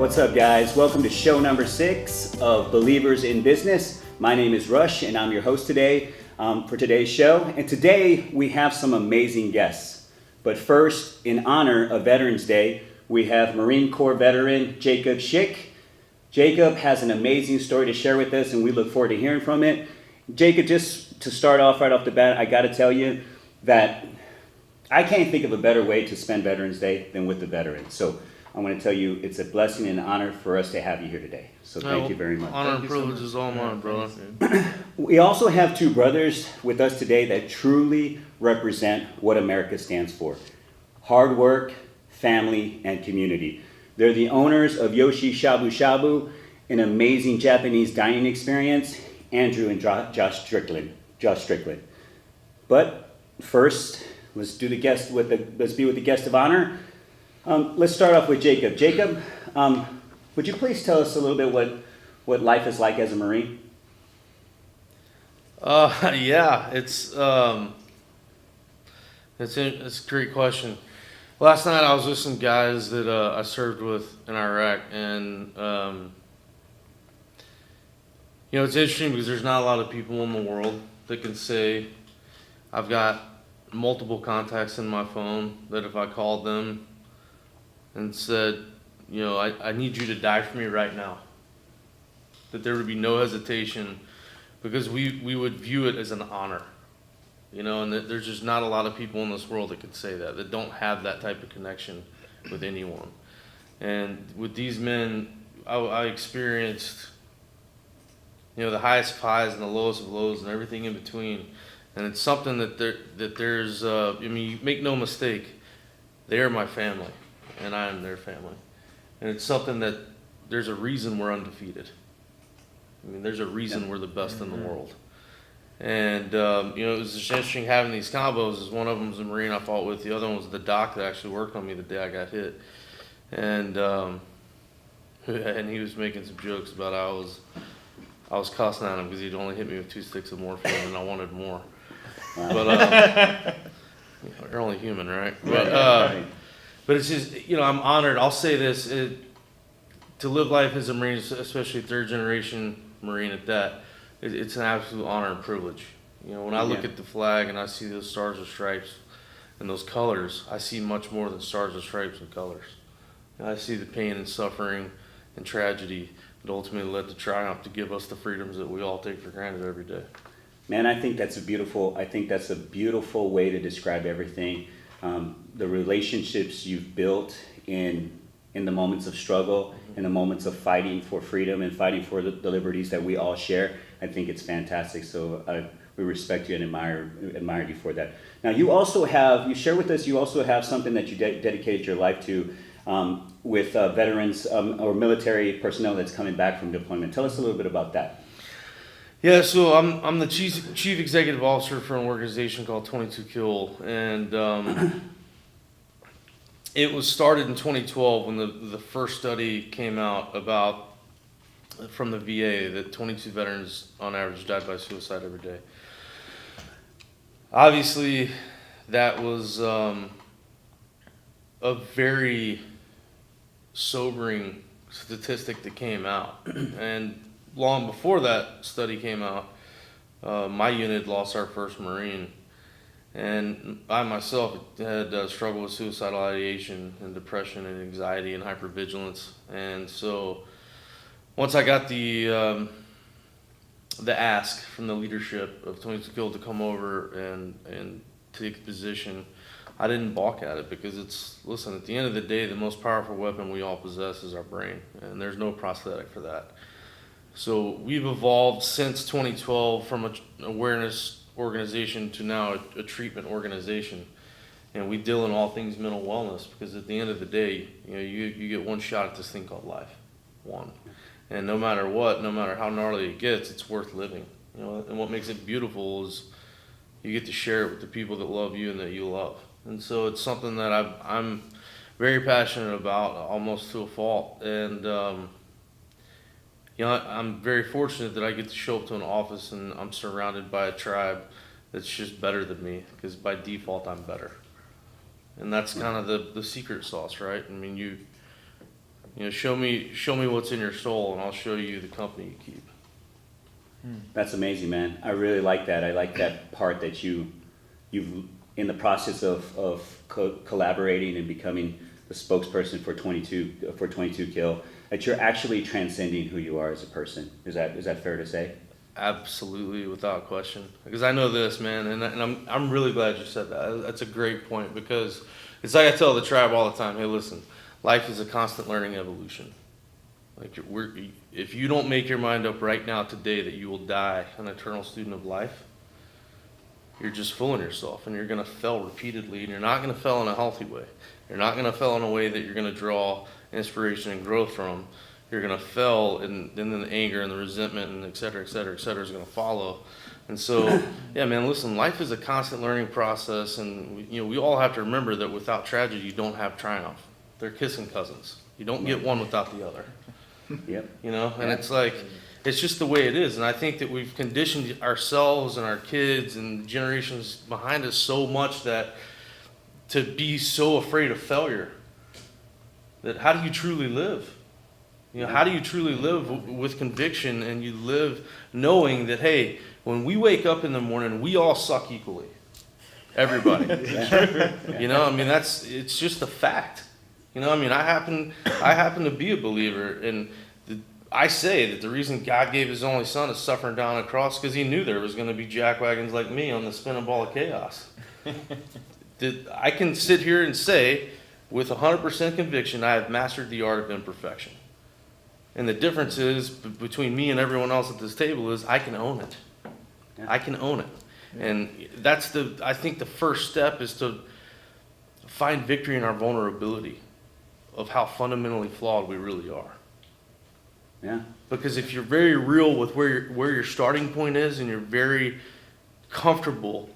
What's up, guys? Welcome to show number 6 of Believers in Business. My name is Rush, and I'm your host today for today's show. And today we have some amazing guests. But first, in honor of Veterans Day, we have Marine Corps veteran Jacob Schick. Jacob has an amazing story to share with us, and we look forward to hearing from it. Jacob, just to start off right off the bat, I got to tell you that I can't think of a better way to spend Veterans Day than with the veterans. So I want to tell you it's a blessing and an honor for us to have you here today. So thank you very much. Honor and privilege is all mine, brother. We also have two brothers with us today that truly represent what America stands for. Hard work, family, and community. They're the owners of Yoshi, Shabu, an amazing Japanese dining experience, Andrew and Josh Strickland. But first, let's be with the guest of honor. Let's start off with Jacob. Jacob, would you please tell us a little bit what life is like as a Marine? Yeah, it's a great question. Last night I was with some guys that I served with in Iraq, and it's interesting because there's not a lot of people in the world that can say, I've got multiple contacts in my phone that if I called them and said, I need you to die for me right now, that there would be no hesitation, because we would view it as an honor, and that there's just not a lot of people in this world that could say that don't have that type of connection with anyone. And with these men, I experienced, the highest highs and the lowest of lows and everything in between. And it's something that there's, you make no mistake, they are my family, and I am their family. And it's something that there's a reason we're undefeated. There's a reason we're the best in the world. And, it was just interesting having these combos. As one of them was a Marine I fought with, the other one was the doc that actually worked on me the day I got hit. And he was making some jokes about how I was cussing at him because he'd only hit me with 2 sticks of morphine and I wanted more. But you're only human, right? But it's just, I'm honored. I'll say this, to live life as a Marine, especially third generation Marine at that, it's an absolute honor and privilege. When I look at the flag and I see those stars and stripes and those colors, I see much more than stars and stripes and colors. I see the pain and suffering and tragedy that ultimately led to triumph to give us the freedoms that we all take for granted every day. Man, I think that's a beautiful way to describe everything. The relationships you've built in the moments of struggle, in the moments of fighting for freedom and fighting for the liberties that we all share. I think it's fantastic. So we respect you and admire you for that. Now, you share with us, you also have something that you dedicated your life to with veterans or military personnel that's coming back from deployment. Tell us a little bit about that. Yeah, so I'm the chief executive officer for an organization called 22 Kill, and it was started in 2012 when the first study came out from the VA that 22 veterans on average died by suicide every day. Obviously, that was a very sobering statistic that came out, and long before that study came out, my unit lost our first Marine, and I myself had struggled with suicidal ideation and depression and anxiety and hypervigilance. And so once I got the ask from the leadership of 22 Kill to come over and take a position, I didn't balk at it, because at the end of the day, the most powerful weapon we all possess is our brain, and there's no prosthetic for that. So we've evolved since 2012 from an awareness organization to now a treatment organization, and we deal in all things mental wellness, because at the end of the day, you get one shot at this thing called life, one, and no matter how gnarly it gets, it's worth living. And what makes it beautiful is you get to share it with the people that love you and that you love. And so it's something that I'm very passionate about, almost to a fault. And I'm very fortunate that I get to show up to an office and I'm surrounded by a tribe that's just better than me, because by default I'm better. And that's kind of the secret sauce, right? You know, show me what's in your soul, and I'll show you the company you keep. That's amazing, man. I really like that. I like that part that you've in the process of collaborating and becoming the spokesperson for 22 Kill, that you're actually transcending who you are as a person. Is that fair to say? Absolutely, without question. Because I know this, man, and I'm really glad you said that. That's a great point, because it's like I tell the tribe all the time. Hey, listen, life is a constant learning evolution. Like if you don't make your mind up right now today that you will die an eternal student of life, you're just fooling yourself, and you're going to fail repeatedly, and you're not going to fail in a healthy way. You're not going to fail in a way that you're going to draw inspiration and growth from. You're going to fail, and then the anger and the resentment and et cetera, et cetera, et cetera is going to follow. And so, yeah, man, listen, life is a constant learning process, and we all have to remember that without tragedy, you don't have triumph. They're kissing cousins. You don't get one without the other. Yep. And it's like, it's just the way it is. And I think that we've conditioned ourselves and our kids and generations behind us so much that to be so afraid of failure, that how do you truly live? How do you truly live with conviction, and you live knowing that, hey, when we wake up in the morning, we all suck equally. Everybody. It's just a fact. I happen to be a believer, and I say that the reason God gave his only son is suffering down a cross because he knew there was going to be jackwagons like me on the spinning ball of chaos. I can sit here and say with 100% conviction I have mastered the art of imperfection. And the difference is between me and everyone else at this table is I can own it. Yeah. I can own it. Yeah. And I think the first step is to find victory in our vulnerability of how fundamentally flawed we really are. Yeah. Because if you're very real with where your starting point is, and you're very comfortable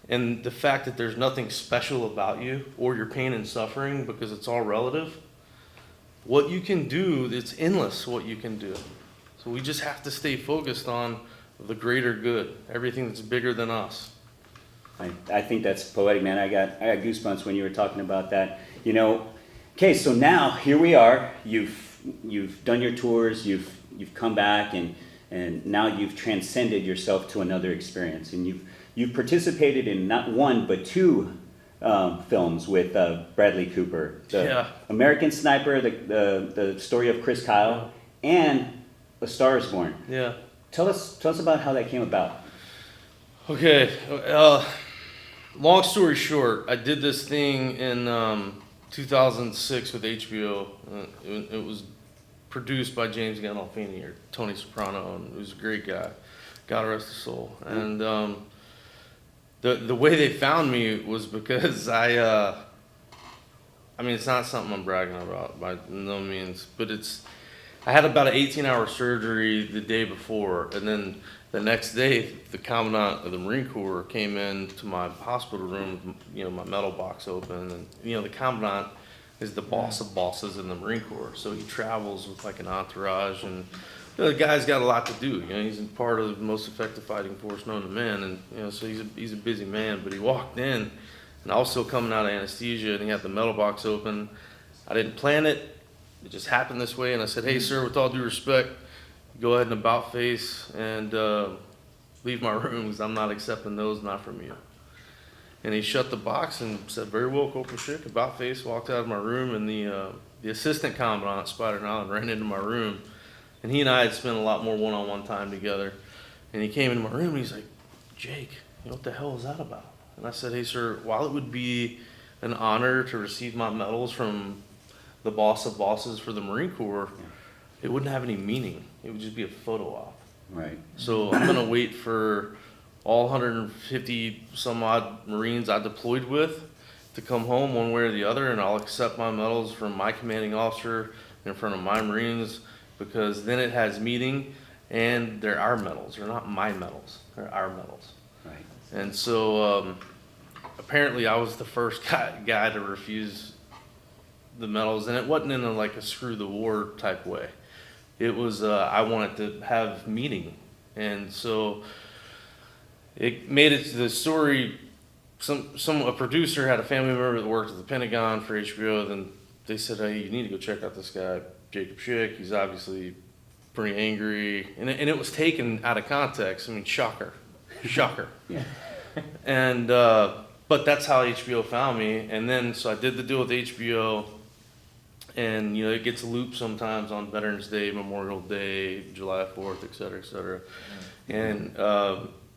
in the fact that there's nothing special about you or your pain and suffering, because it's all relative, what you can do, it's endless what you can do. So we just have to stay focused on the greater good, everything that's bigger than us. I think that's poetic, man. I got goosebumps when you were talking about that. Okay, so now here we are. You've done your tours, you've come back, and now you've transcended yourself to another experience, and you've participated in not one but two films with Bradley Cooper, the American Sniper, the story of Chris Kyle, and A Star Is Born. Yeah. Tell us about how that came about. Okay. Long story short, I did this thing in 2006 with HBO. It was produced by James Gandolfini or Tony Soprano, and he was a great guy. God rest his soul. And the way they found me was because it's not something I'm bragging about by no means, but I had about an 18-hour surgery the day before, and then the next day, the commandant of the Marine Corps came into my hospital room, my metal box open, and the commandant is the boss of bosses in the Marine Corps, so he travels with like an entourage, and the guy's got a lot to do. He's part of the most effective fighting force known to man, and so he's a busy man. But he walked in, and I was still coming out of anesthesia, and he had the metal box open. I didn't plan it. It just happened this way, and I said, "Hey, sir, with all due respect, go ahead and about face and leave my room, because I'm not accepting those, not from you." And he shut the box and said, "Very well, Corporal Schick." About face, walked out of my room, and the assistant commandant, Spider Allen, ran into my room. And he and I had spent a lot more one-on-one time together. And he came into my room, and he's like, "Jake, what the hell is that about?" And I said, "Hey, sir, while it would be an honor to receive my medals from the boss of bosses for the Marine Corps, it wouldn't have any meaning. It would just be a photo op. Right. So I'm going to wait for all 150 some odd Marines I deployed with to come home one way or the other, and I'll accept my medals from my commanding officer in front of my Marines, because then it has meaning, and they're our medals. They're not my medals. They're our medals." Right. And so apparently I was the first guy to refuse the medals, and it wasn't in a screw the war type way. It was I wanted to have meaning, and so it made it to the story. A producer had a family member that worked at the Pentagon for HBO. Then they said, hey, you need to go check out this guy, Jacob Schick. He's obviously pretty angry. And it was taken out of context. I mean, shocker. Yeah. And, but that's how HBO found me. And then, so I did the deal with HBO. And, you know, it gets looped sometimes on Veterans Day, Memorial Day, July 4th, et cetera, et cetera. And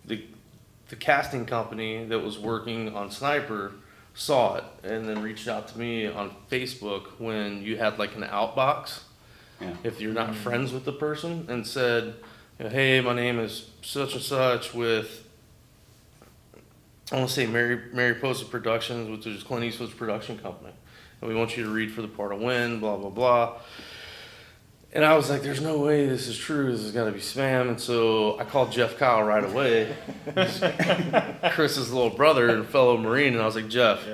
the casting company that was working on Sniper saw it and then reached out to me on Facebook when you had like an outbox, if you're not friends with the person, and said, you know, hey, my name is such and such with, I want to say Mary Posted Productions, which is Clint Eastwood's production company. And we want you to read for the part of Win, blah, blah, blah. And I was like, there's no way this is true. This has got to be spam. And so I called Jeff Kyle right away, Chris's little brother and fellow Marine. And I was like, Jeff,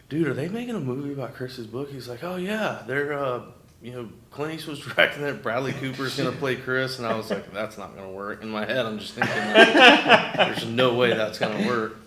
dude, are they making a movie about Chris's book? He's like, oh, yeah. They're, you know, Clint Eastwood's directing it. Bradley Cooper's going to play Chris. And I was like, that's not going to work. In my head, I'm just thinking, like, there's no way that's going to work.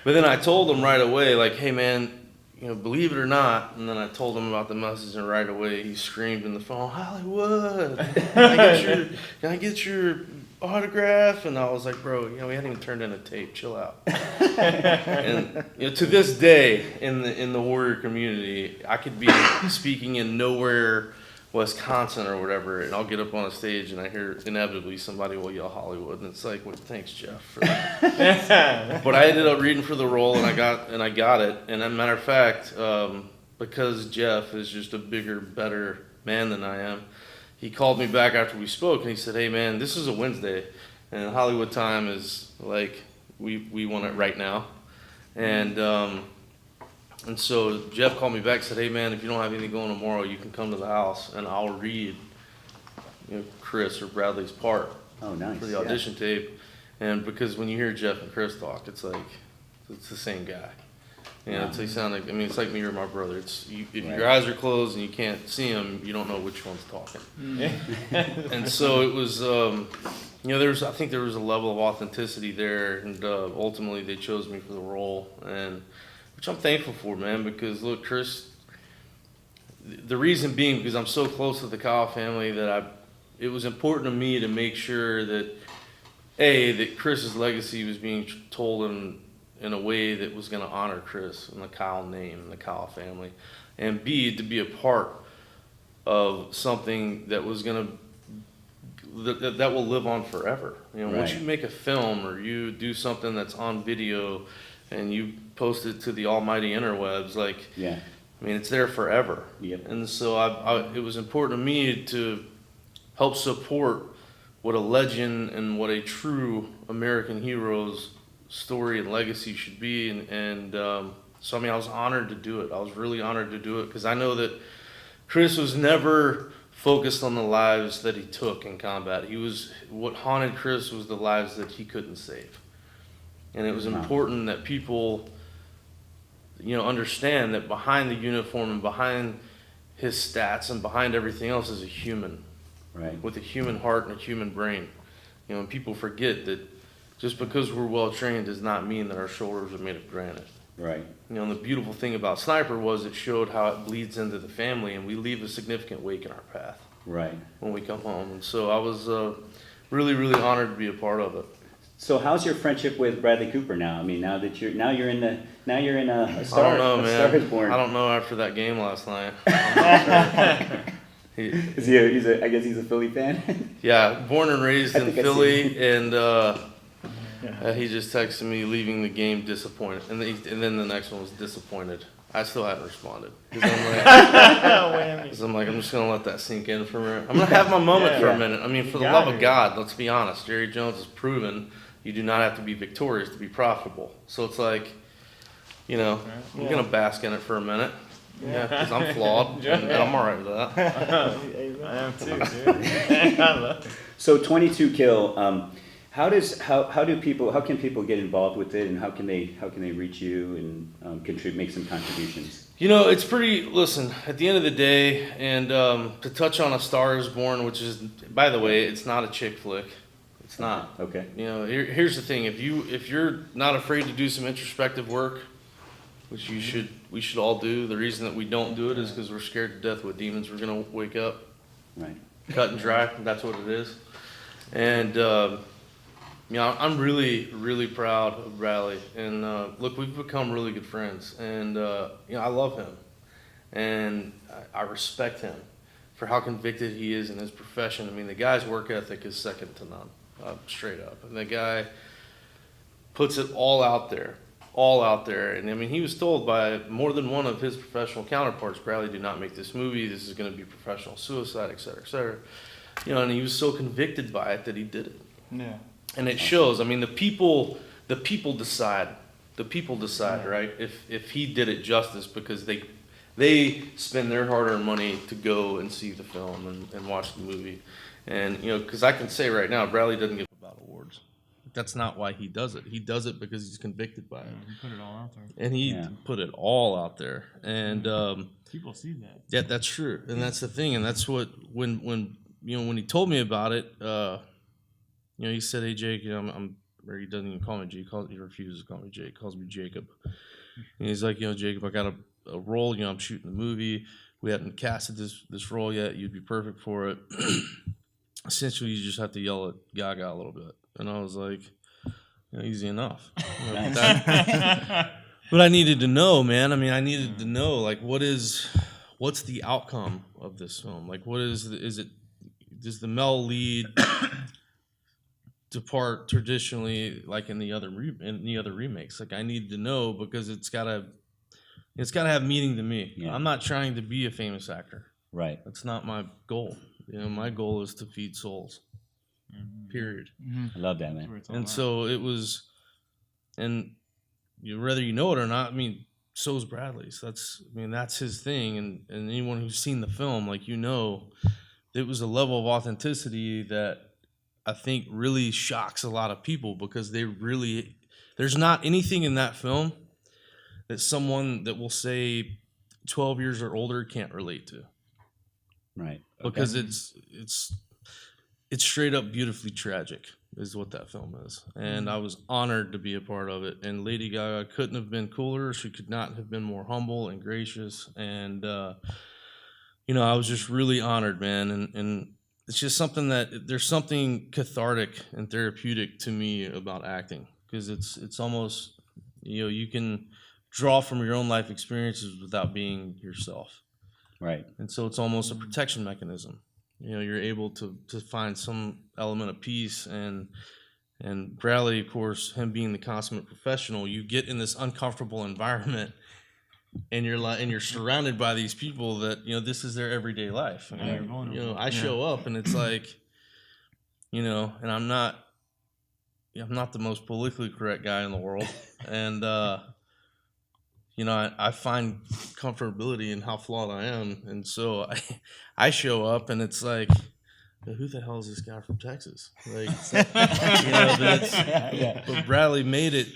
But then I told him right away, like, hey, man, you know, believe it or not, and then I told him about the message, and right away he screamed in the phone, Hollywood, can I get your autograph? And I was like, bro, you know, we hadn't even turned in a tape, chill out. And you know, to this day, in the Warrior community, I could be speaking in nowhere, Wisconsin or whatever, and I'll get up on a stage and I hear inevitably somebody will yell Hollywood, and it's like, well, thanks, Jeff, for that. But I ended up reading for the role, and I got it. And as a matter of fact, because Jeff is just a bigger, better man than I am, he called me back after we spoke, and he said, hey, man, this is a Wednesday, and Hollywood time is like, we want it right now. And so Jeff called me back and said, hey, man, if you don't have anything going tomorrow, you can come to the house, and I'll read, you know, Chris or Bradley's part Oh, nice. for the audition tape. And because when you hear Jeff and Chris talk, it's like, it's the same guy. You know, they sound like, I mean, it's like me or my brother. It's if your eyes are closed and you can't see them, you don't know which one's talking. And so it was, you know, I think there was a level of authenticity there, and ultimately they chose me for the role, and which I'm thankful for, man, because look, Chris, the reason being because I'm so close to the Kyle family that it was important to me to make sure that, that Chris's legacy was being told in a way that was going to honor Chris and the Kyle name and the Kyle family, and B, to be a part of something that was going to, that will live on forever. You know, once you make a film or you do something that's on video and you post it to the almighty interwebs, like, I mean, it's there forever. And so it was important to me to help support what a legend and what a true American hero's story and legacy should be. And so, I mean, I was honored to do it. I was really honored to do it because I know that Chris was never focused on the lives that he took in combat. What haunted Chris was the lives that he couldn't save. And it was important that people, you know, understand that behind the uniform and behind his stats and behind everything else is a human, with a human heart and a human brain. You know, and people forget that just because we're well trained does not mean that our shoulders are made of granite. You know, and the beautiful thing about Sniper was it showed how it bleeds into the family, and we leave a significant wake in our path when we come home. And so I was really, really honored to be a part of it. So how's your friendship with Bradley Cooper now? I mean, now you're in a Star. I don't know, man. A Star is Born. I don't know after that game last night. I guess he's a Philly fan. Yeah, born and raised in Philly, and he just texted me leaving the game disappointed, and then the next one was disappointed. I still haven't responded. Because I'm like, I'm just going to let that sink in for a minute. I'm going to have my moment for a minute. I mean, for the love of God, let's be honest. Jerry Jones has proven you do not have to be victorious to be profitable. So it's like, you know, I'm going to bask in it for a minute. Because I'm flawed, and I'm all right with that. I am too, dude. So 22 Kill, how can people get involved with it, and how can they reach you and make some contributions? You know, it's listen, at the end of the day, and to touch on A Star is Born, which is, by the way, it's not a chick flick. It's not. Okay. You know, here's the thing. If you're not afraid to do some introspective work, which we should all do. The reason that we don't do it is because we're scared to death what demons we're gonna wake up. Right. Cut and dry. That's what it is. And I'm really, really proud of Bradley. And look, we've become really good friends. And I love him, and I respect him for how convicted he is in his profession. I mean, the guy's work ethic is second to none, straight up. And the guy puts it all out there. And I mean, he was told by more than one of his professional counterparts, Bradley, do not make this movie. This is going to be professional suicide, et cetera, et cetera. And he was so convicted by it that he did it. Yeah. And it shows. I mean, the people decide. The people decide, right? If he did it justice, because they spend their hard-earned money to go and see the film and watch the movie. And because I can say right now, Bradley doesn't give about awards. That's not why he does it. He does it because he's convicted by it. He put it all out there. And he put it all out there. And people see that. yeah, that's true. And that's the thing. And that's what when he told me about it, he said, "Hey Jake, or he doesn't even call me Jake. He refuses to call me Jake. He calls me Jacob." And he's like, Jacob, I got a role. I'm shooting the movie. We haven't casted this role yet. You'd be perfect for it. Essentially, you just have to yell at Gaga a little bit. And I was like, easy enough. But I needed to know, man. I mean, I needed to know, like, what's the outcome of this film? Like, does the male lead depart traditionally like in the other remakes? Like, I need to know, because it's gotta have meaning to me. Yeah. I'm not trying to be a famous actor. Right. That's not my goal. My goal is to feed souls. Period. I love that, man. And so it was, and whether you know it or not, I mean, so is Bradley's. That's his thing. And anyone who's seen the film, like, it was a level of authenticity that I think really shocks a lot of people, because there's not anything in that film that someone that will say 12 years or older can't relate to. Right. Okay. Because it's straight up beautifully tragic is what that film is. And I was honored to be a part of it. And Lady Gaga couldn't have been cooler. She could not have been more humble and gracious. And, I was just really honored, man. And it's just something there's something cathartic and therapeutic to me about acting, because it's almost, you can draw from your own life experiences without being yourself. Right. And so it's almost a protection mechanism. You're able to find some element of peace, and Bradley, of course, him being the consummate professional, you get in this uncomfortable environment, and you're surrounded by these people that this is their everyday life. I show up, and it's like, and I'm not the most politically correct guy in the world, and I find comfortability in how flawed I am. And so I show up, and it's like, who the hell is this guy from Texas? Like, but Bradley made it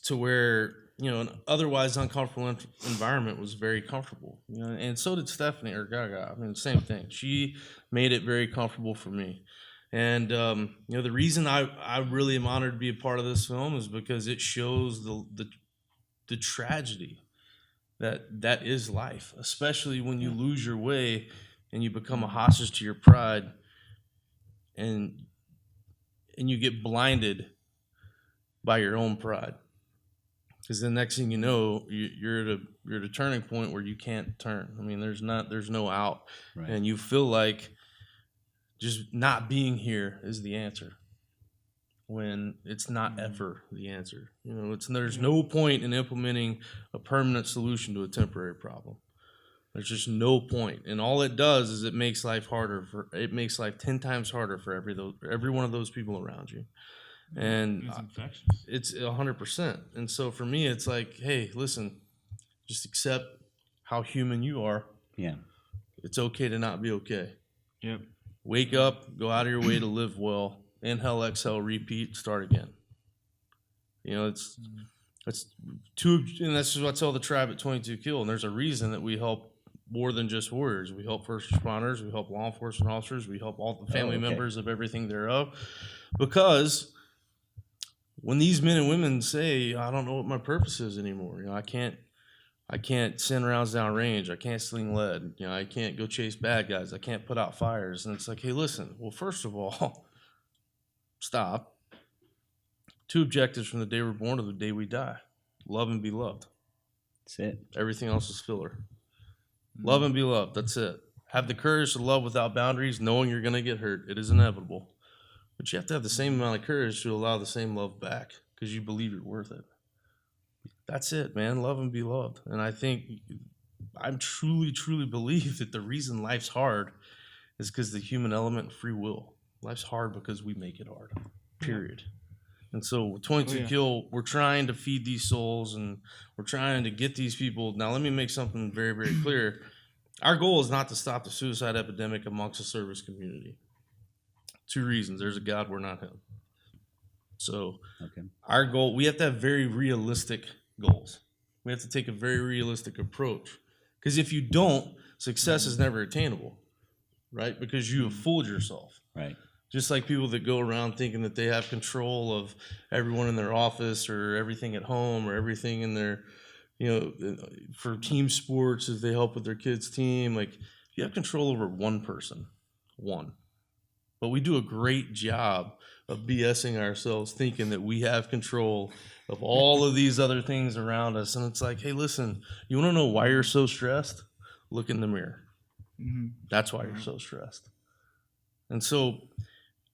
to where, an otherwise uncomfortable environment was very comfortable. And so did Stephanie or Gaga. I mean, same thing. She made it very comfortable for me. And, the reason I really am honored to be a part of this film is because it shows the tragedy that is life, especially when you lose your way and you become a hostage to your pride, and you get blinded by your own pride. Because the next thing you know, you're at a turning point where you can't turn. I mean, there's no out, right. And you feel like just not being here is the answer, when it's not ever the answer. There's no point in implementing a permanent solution to a temporary problem. There's just no point. And all it does is it makes life harder. It makes life 10 times harder for every one of those people around you. And it's 100%. And so for me, it's like, hey, listen, just accept how human you are. Yeah. It's okay to not be okay. Yep. Wake up, go out of your way to live well. Inhale, exhale, repeat, start again. It's two, and that's what I tell the tribe at 22 Kill. And there's a reason that we help more than just warriors. We help first responders, we help law enforcement officers, we help all the family members of everything thereof. Because when these men and women say, I don't know what my purpose is anymore, I can't I can't send rounds down range. I can't sling lead. You know, I can't go chase bad guys. I can't put out fires. And it's like, hey, listen, well, first of all, stop. 2 objectives from the day we're born to the day we die. Love and be loved. That's it. Everything else is filler. Love and be loved. That's it. Have the courage to love without boundaries, knowing you're going to get hurt. It is inevitable. But you have to have the same amount of courage to allow the same love back because you believe you're worth it. That's it, man. Love and be loved. And I think I truly, truly believe that the reason life's hard is because the human element and free will. Life's hard because we make it hard, period. And so with 22 Kill, we're trying to feed these souls and we're trying to get these people. Now, let me make something very, very clear. Our goal is not to stop the suicide epidemic amongst the service community. 2 reasons. There's a God, we're not him. So our goal, we have to have very realistic goals. We have to take a very realistic approach. Because if you don't, success is never attainable, right? Because you have fooled yourself. Right. Just like people that go around thinking that they have control of everyone in their office or everything at home or everything in their, you know, for team sports, if they help with their kids' team, like you have control over one person, one. But we do a great job of BSing ourselves thinking that we have control of all of these other things around us. And it's like, hey, listen, you want to know why you're so stressed? Look in the mirror. That's why you're so stressed. And so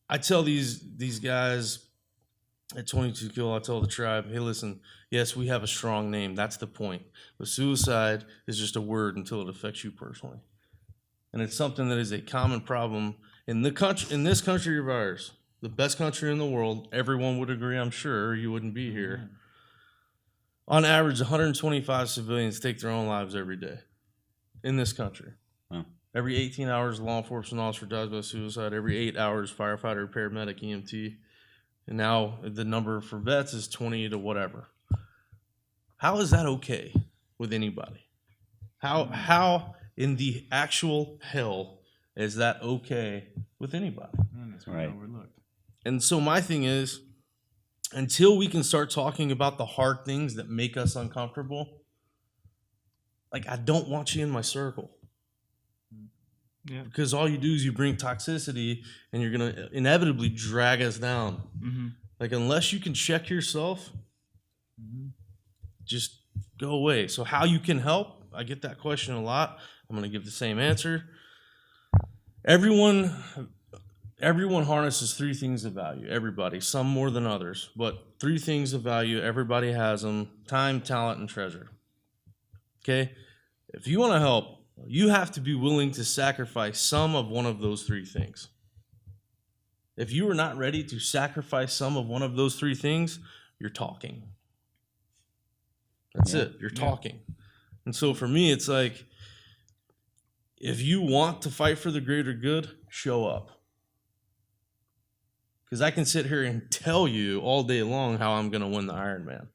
I tell these guys at 22 Kill, I tell the tribe, hey, listen, yes, we have a strong name. That's the point. But suicide is just a word until it affects you personally. And it's something that is a common problem in the country, in this country of ours, the best country in the world. Everyone would agree, I'm sure, or you wouldn't be here. On average, 125 civilians take their own lives every day in this country. Wow. Every 18 hours, a law enforcement officer dies by suicide. Every 8 hours, firefighter, paramedic, EMT. And now the number for vets is 20 to whatever. How is that okay with anybody? How in the actual hell is that okay with anybody? That's Right. overlooked. And so my thing is, until we can start talking about the hard things that make us uncomfortable, like I don't want you in my circle. Yeah. Because all you do is you bring toxicity and you're going to inevitably drag us down. Mm-hmm. Like unless you can check yourself, just go away. So how you can help, I get that question a lot. I'm going to give the same answer. Everyone harnesses 3 things of value. Everybody, some more than others, but 3 things of value. Everybody has them: time, talent, and treasure. Okay? If you want to help, you have to be willing to sacrifice some of one of those 3 things. If you are not ready to sacrifice some of one of those 3 things, you're talking. That's it. You're talking. And so for me, it's like, if you want to fight for the greater good, show up. Because I can sit here and tell you all day long how I'm going to win the Ironman.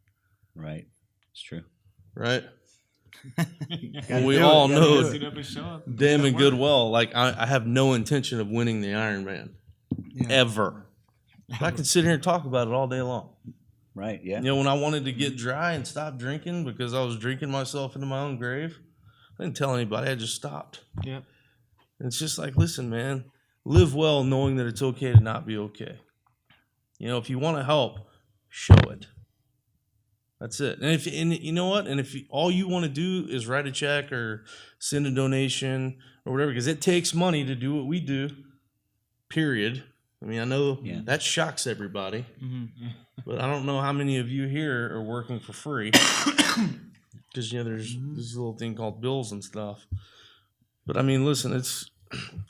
Right. It's true. Right? Well, we all know Get up and show up. damn and good well, like I have no intention of winning the Ironman. Ever. I can sit here and talk about it all day long. Right. Yeah. You know, when I wanted to get dry and stop drinking because I was drinking myself into my own grave, I didn't tell anybody. I just stopped. Yep. And it's just like, listen, man, live well knowing that it's okay to not be okay. You know, if you want to help, show it. That's it. And you know what? And if all you want to do is write a check or send a donation or whatever, because it takes money to do what we do, period. I mean, I know that shocks everybody, but I don't know how many of you here are working for free because, you know, there's this little thing called bills and stuff. But I mean, listen, you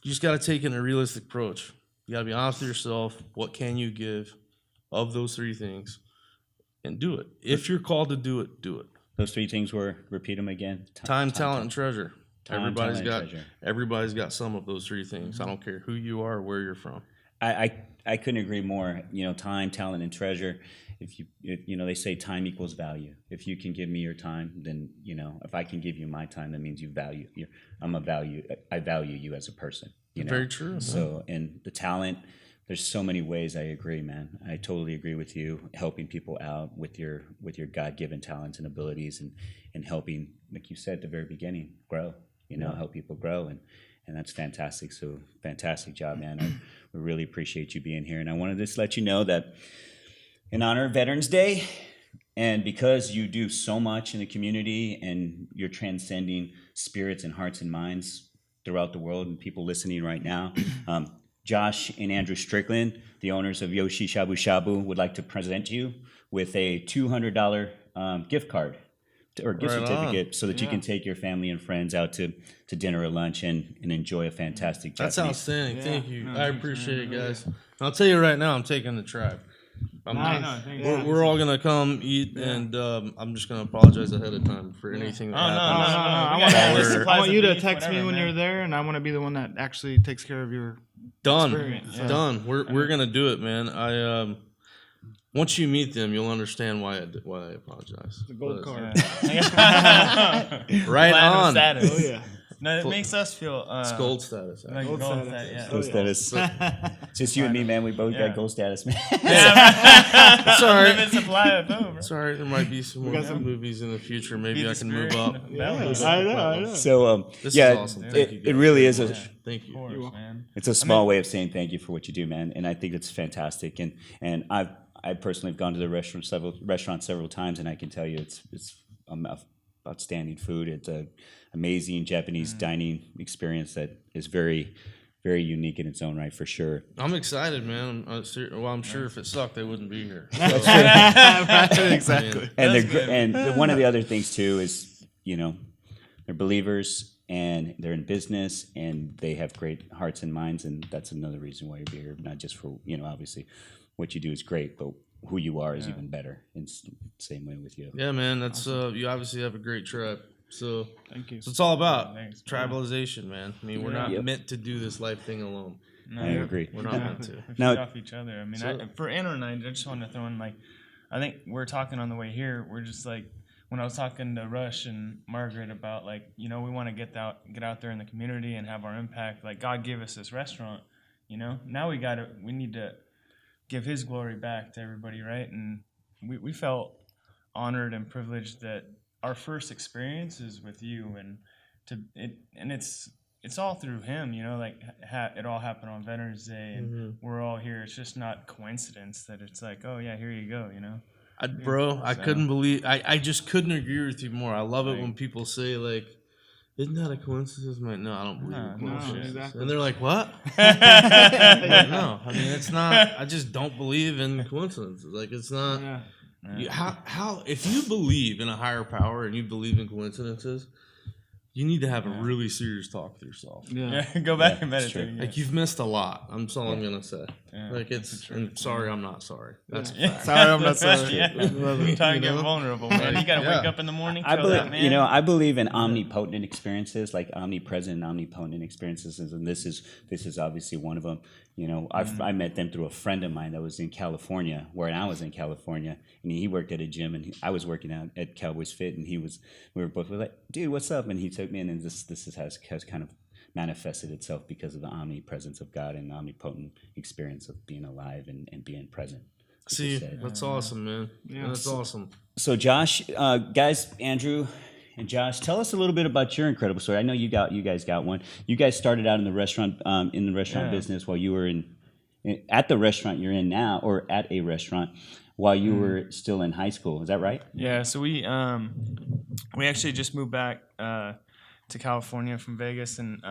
just got to take in a realistic approach. You got to be honest with yourself. What can you give of those 3 things? And do it. If you're called to do it, do it. Those 3 things were, repeat them again. Time, talent, and treasure. Time, talent, and treasure. Everybody's got some of those 3 things. I don't care who you are or where you're from. I couldn't agree more. You know, time, talent, and treasure. If you know, they say time equals value. If you can give me your time, then, you know, if I can give you my time, that means I value you as a person. You know? Very true. So, and the talent there's so many ways. I agree, man. I totally agree with you. Helping people out with your God-given talents and abilities, and helping, like you said at the very beginning, grow. Help people grow, and that's fantastic. So fantastic job, man. We really appreciate you being here. And I wanted to just let you know that in honor of Veterans Day, and because you do so much in the community and you're transcending spirits and hearts and minds throughout the world, and people listening right now, Josh and Andrew Strickland, the owners of Yoshi, Shabu, would like to present you with a $200 gift card or gift certificate so that you can take your family and friends out to dinner or lunch and enjoy a fantastic That's Japanese. outstanding. Yeah. Thank you. No, I thanks, appreciate it, man. guys. I'll tell you right now, I'm taking the tribe. We're all gonna come eat, and I'm just gonna apologize ahead of time for anything that happens. I want you to text me when you're there, and I want to be the one that actually takes care of your Done. experience. Yeah. Done. We're gonna do it, man. I once you meet them, you'll understand why I apologize. The gold But- card. Right on. Status. Oh yeah. No, it makes us feel It's gold status. like Gold gold status. status. Yeah. Gold status. It's just you and me, man. We both got gold status, man. It's all right. Limited supply of food, bro. Sorry, there might be some more got some- movies in the future. Maybe Be I the can move spirit up. in the belly. I know. So This yeah, is awesome. Thank you. it guys really very is a much. Thank you. Of course, man. it's a small way of saying thank you for what you do, man. And I think it's fantastic. And I personally have gone to the restaurant several times, and I can tell you it's outstanding food. It's a amazing Japanese dining experience that is very, very unique in its own right, for sure. I'm excited, man. I'm sure if it sucked, they wouldn't be here. Exactly. And one of the other things too is, they're believers and they're in business and they have great hearts and minds, and that's another reason why you're here. Not just for obviously what you do is great, but who you are is even better. And same way with you. Yeah, man. That's you obviously have a great tribe. So Thank you. that's what it's all about. Thanks. Tribalization, man. I mean, we're not Yep. meant to do this life thing alone. No, I agree. We're not meant to. we feed Now- off each other. I mean, So- for Anna and I just wanted to throw in I think we're talking on the way here. We're just when I was talking to Rush and Margaret about we want to get out there in the community and have our impact. Like God gave us this restaurant, Now we need to give His glory back to everybody, right? And we felt honored and privileged that our first experience is with you, and it's all through Him, it all happened on Veterans Day, and we're all here. It's just not coincidence that it's like, oh yeah, here you go, I couldn't believe. I just couldn't agree with you more. I love it when people say isn't that a coincidence? I'm like, no, I don't believe in No, coincidences. exactly. And they're like, what? I'm like, no, I mean, it's not. I just don't believe in coincidences. It's not. Yeah. How if you believe in a higher power and you believe in coincidences, you need to have a really serious talk with yourself. Yeah. Go back and that's true. meditate. Like you've missed a lot. That's all I'm gonna say. Yeah, And sorry, I'm not sorry. That's Yeah. Sorry, I'm not sorry. Yeah. Time to get vulnerable, man. You gotta wake up in the morning. I Kill believe, that man. I believe in omnipotent experiences, like omnipresent and omnipotent experiences, and this is obviously one of them. I met them through a friend of mine that was in California, where I was in California, and he worked at a gym, and I was working out at Cowboys Fit, and we were both like, dude, what's up? And he took me in, and this has kind of manifested itself because of the omnipresence of God and the omnipotent experience of being alive and being present. like you See, said. that's awesome, man. Yeah. That's awesome. So Josh, guys, Andrew and Josh, tell us a little bit about your incredible story. I know you guys got one. You guys started out in the restaurant Yeah. business while you were at the restaurant you're in now, or at a restaurant while you were still in high school. Is that right? Yeah, so we actually just moved back to California from Vegas, and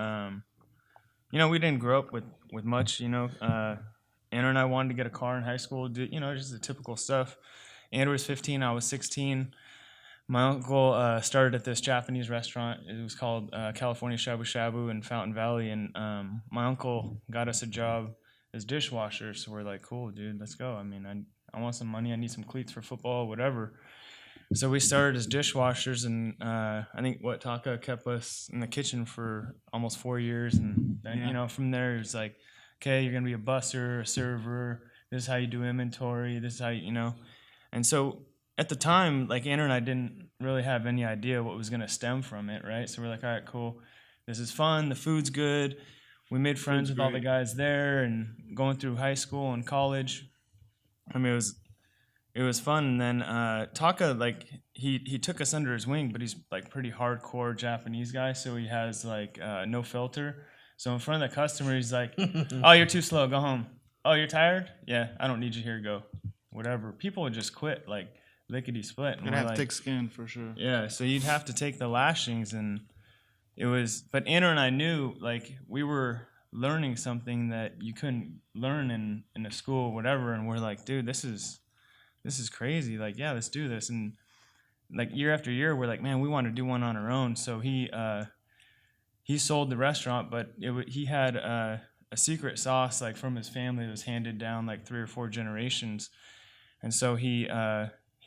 we didn't grow up with much. Andrew and I wanted to get a car in high school, just the typical stuff. Andrew was 15, I was 16. My uncle started at this Japanese restaurant. It was called California Shabu in Fountain Valley, and my uncle got us a job as dishwasher. So we're like, cool, dude, let's go. I mean, I want some money. I need some cleats for football, whatever. So we started as dishwashers, and I think Taka kept us in the kitchen for almost 4 years, and then from there it was like, okay, you're gonna be a busser, a server. This is how you do inventory. This is how you. And so at the time, like Andrew and I didn't really have any idea what was gonna stem from it, right? So we're like, all right, cool. This is fun. The food's good. we made friends Food's with all the great. guys there, and going through high school and college. I mean, it was fun. And then Taka, like he took us under his wing, but he's like pretty hardcore Japanese guy, so he has like no filter. So in front of the customer, he's like, "Oh, you're too slow. Go home. Oh, you're tired? Yeah, I don't need you here. Go. Whatever." People would just quit like lickety split. Gonna have thick skin for sure. Yeah, so you'd have to take the lashings, and it was. But Anna and I knew like we were learning something that you couldn't learn in a school, or whatever. And we're like, dude, this is crazy. Like, yeah, let's do this. And like year after year, we're like, man, we want to do one on our own. So he sold the restaurant, but he had a secret sauce like from his family that was handed down like 3 or 4 generations. And so he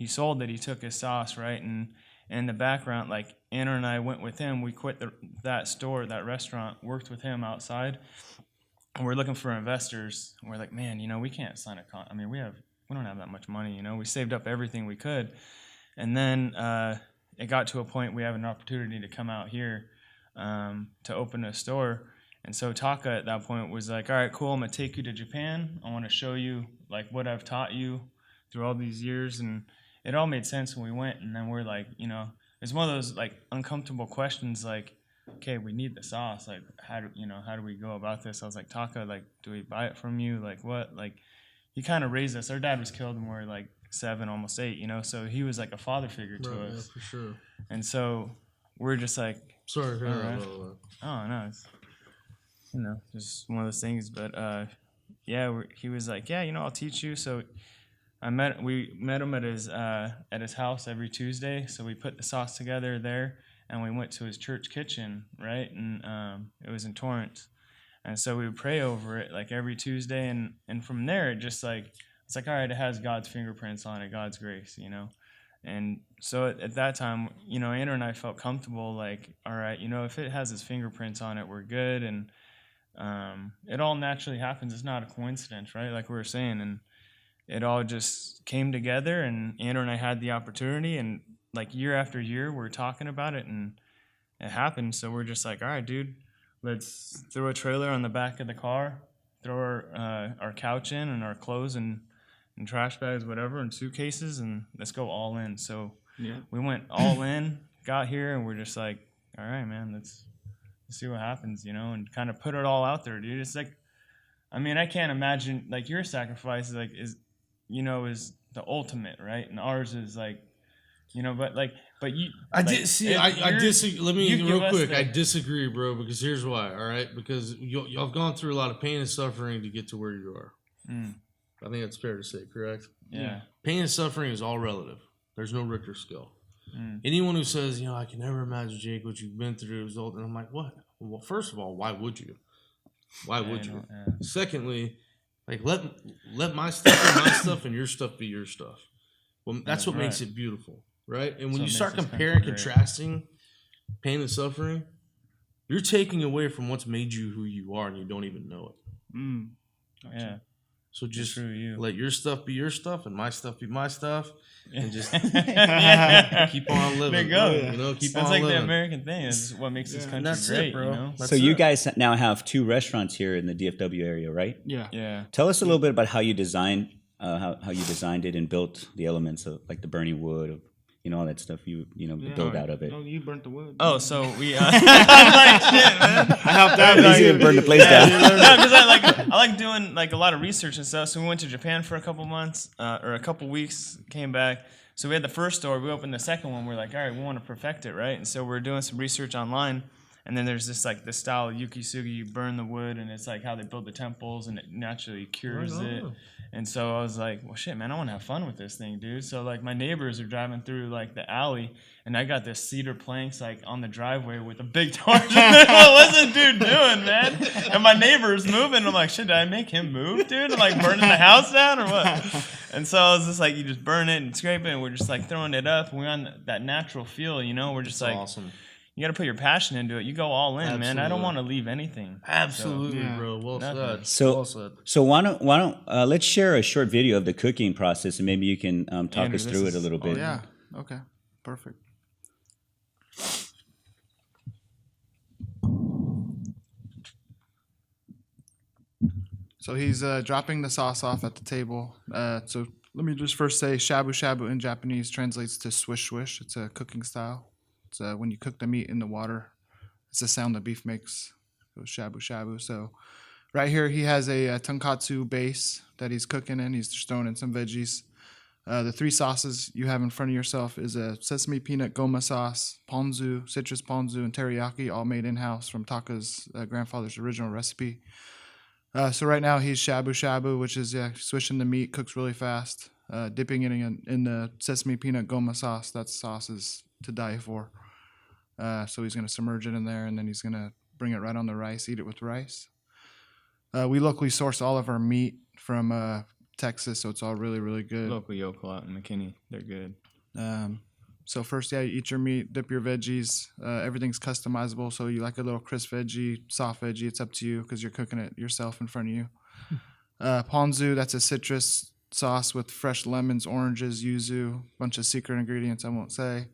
sold it. He took his sauce, right? And in the background, like Anna and I went with him. We quit that store, that restaurant, worked with him outside. And we're looking for investors. And we're like, man, we can't sign a I mean, we don't have that much money, We saved up everything we could. And then it got to a point we have an opportunity to come out here to open a store. And so Taka at that point was like, all right, cool, I'm going to take you to Japan. I want to show you like what I've taught you through all these years. And it all made sense when we went. And then we're like, it's one of those like uncomfortable questions like, okay, we need the sauce. Like, how do we go about this? I was like, Taka, like, do we buy it from you? Like, what? Like, he kind of raised us. Our dad was killed when we were like 7, almost 8, so he was like a father figure to us. Yeah, for sure. And so we're just like, Sorry. all right. Oh, no, it's, just one of those things. But he was like, yeah, I'll teach you. So we met him at his house every Tuesday. So we put the sauce together there, and we went to his church kitchen, right? And it was in Torrance. And so we would pray over it like every Tuesday, and from there it just like it's like, all right, it has God's fingerprints on it, God's grace, And so at that time, Andrew and I felt comfortable, like, all right, if it has his fingerprints on it, we're good. And it all naturally happens. It's not a coincidence, right? Like we were saying, and it all just came together, and Andrew and I had the opportunity, and like year after year, we're talking about it, and it happened. So we're just like, all right, dude, let's throw a trailer on the back of the car, throw our couch in and our clothes and trash bags, whatever, and suitcases, and let's go all in. So we went all in, got here, and we're just like, all right, man, let's see what happens, and kind of put it all out there, dude. It's like, I mean, I can't imagine, like, your sacrifice is the ultimate, right? And ours is like, but you. I disagree. Let me real quick. I disagree, bro. Because here's why. All right, because y'all have gone through a lot of pain and suffering to get to where you are. I think that's fair to say, correct? Yeah. Pain and suffering is all relative. There's no Richter scale. Anyone who says, I can never imagine, Jake, what you've been through, and I'm like, what? Well, first of all, why would you? Why would you? Secondly, like let my stuff be my stuff and your stuff be your stuff. Well, that's what makes it beautiful. Right? And when you start comparing, contrasting pain and suffering, you're taking away from what's made you who you are, and you don't even know it. Gotcha. Yeah. So just let your stuff be your stuff and my stuff be my stuff, and just keep on living. There you go. Keep That's on like living. the American thing. Is what makes this country That's great, it, bro. So you guys now have 2 restaurants here in the DFW area, right? Yeah. Yeah. Tell us a little bit about how you designed it and built the elements of like the burning wood, all that stuff you build out of it. No, you burnt the wood. Oh, so we. I'm like, shit, man. I helped out. He's even burned the place down. No, because I like doing like a lot of research and stuff. So we went to Japan for a couple months or a couple weeks. Came back. So we had the first store. We opened the second one. We're like, all right, we want to perfect it, right? And so we're doing some research online. And then there's this like the style of Yukisugi, you burn the wood, and it's like how they build the temples, and it naturally cures it. And so I was like, well, shit, man, I want to have fun with this thing, dude. So like my neighbors are driving through like the alley, and I got this cedar planks like on the driveway with a big torch. What's this dude doing, man? And my neighbor's moving. I'm like, shit, did I make him move, dude? I'm like burning the house down or what? And so I was just like, you just burn it and scrape it, and we're just like throwing it up. And we're on that natural feel, We're just like, awesome. You got to put your passion into it. You go all in, Absolutely. man. I don't want to leave anything. Absolutely, So, bro. Well Nothing. said. So, Well said. so why don't let's share a short video of the cooking process, and maybe you can talk Andrew, us through it a little Oh bit. yeah. Okay. Perfect. So he's dropping the sauce off at the table. So let me just first say shabu shabu in Japanese translates to swish swish. It's a cooking style. It's when you cook the meat in the water. It's the sound that beef makes. So shabu shabu. So right here he has a tonkatsu base that he's cooking in. He's just throwing in some veggies. The three sauces you have in front of yourself is a sesame peanut goma sauce, ponzu, citrus ponzu, and teriyaki, all made in-house from Taka's grandfather's original recipe. So right now he's shabu shabu, which is swishing the meat, cooks really fast, dipping it in the sesame peanut goma sauce. That sauce is to die for. So he's going to submerge it in there, and then he's going to bring it right on the rice, eat it with rice. We locally source all of our meat from Texas, so it's all really, really good. Local Yokel out in McKinney. They're good. So first, you eat your meat, dip your veggies. Everything's customizable, so you like a little crisp veggie, soft veggie, it's up to you because you're cooking it yourself in front of you. Ponzu, that's a citrus sauce with fresh lemons, oranges, yuzu, bunch of secret ingredients I won't say.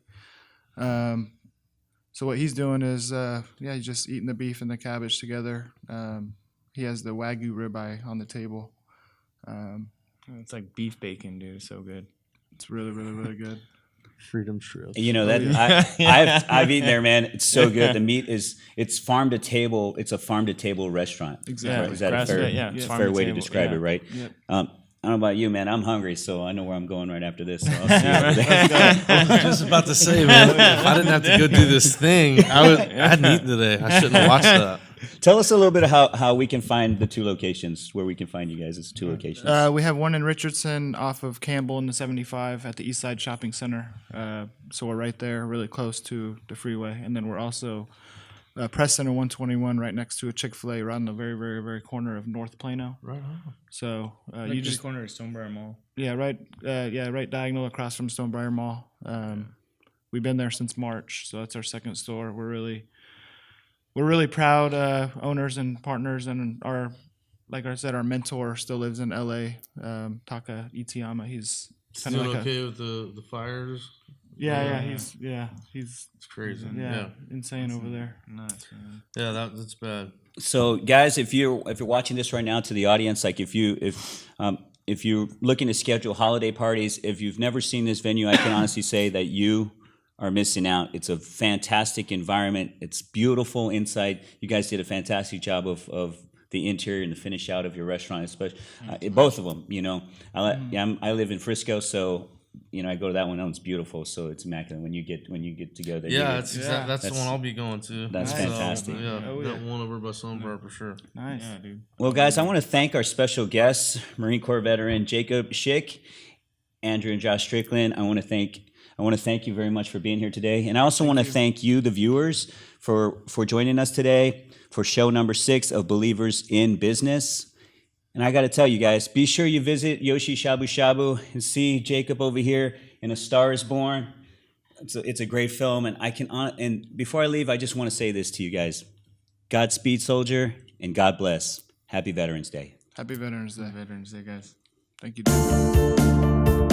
So what he's doing is, he's just eating the beef and the cabbage together. He has the Wagyu ribeye on the table. It's like beef bacon, dude. It's so good. It's really, really, really good. Freedom strips. You know that I've eaten there, man. It's so good. The meat it's farm to table. It's a farm to table restaurant. Exactly. Is that a fair, it's fair farm way to to table, describe yeah. it, right? Yep. I don't know about you, man. I'm hungry, so I know where I'm going right after this. So I'll see you over there. I was just about to say, man, if I didn't have to go do this thing, I'd eat today. I shouldn't have watched that. Tell us a little bit of how we can find the two locations, where we can find you guys. It's two locations. We have one in Richardson off of Campbell in the 75 at the East Side Shopping Center. So we're right there, really close to the freeway. And then we're also Press Center 121 right next to a Chick-fil-A right on the very, very, very corner of North Plano. Right on. So Like you just, corner of Stonebriar Mall. right diagonal across from Stonebriar Mall. We've been there since March, so that's our second store. We're really proud owners and partners, and like I said, our mentor still lives in LA, Taka Itiyama. He's kind Still of like okay with the fires? he's It's crazy. insane over there. Nice, man. Yeah, that's bad. So, guys, if you're watching this right now, to the audience, like if you're looking to schedule holiday parties, if you've never seen this venue, I can honestly say that you are missing out. It's a fantastic environment. It's beautiful inside. You guys did a fantastic job of the interior and the finish out of your restaurant, especially both of them. You know, I live in Frisco, so you know I go to that one. It's beautiful, so it's immaculate when you get to go there. Yeah, that's the one I'll be going to. That's fantastic. Yeah, that one over by Stonebriar for sure. Nice. Yeah, dude. Well, guys, I want to thank our special guests, Marine Corps veteran Jacob Schick, Andrew and Josh Strickland. I want to thank you very much for being here today. And I also want to thank you, the viewers, for joining us today for show number 6 of Believers in Business. And I got to tell you guys, be sure you visit Yoshi Shabu Shabu and see Jacob over here in A Star is Born. It's a great film. And before I leave, I just want to say this to you guys. Godspeed, soldier, and God bless. Happy Veterans Day. Happy Veterans Day. Veterans Day, guys. Thank you.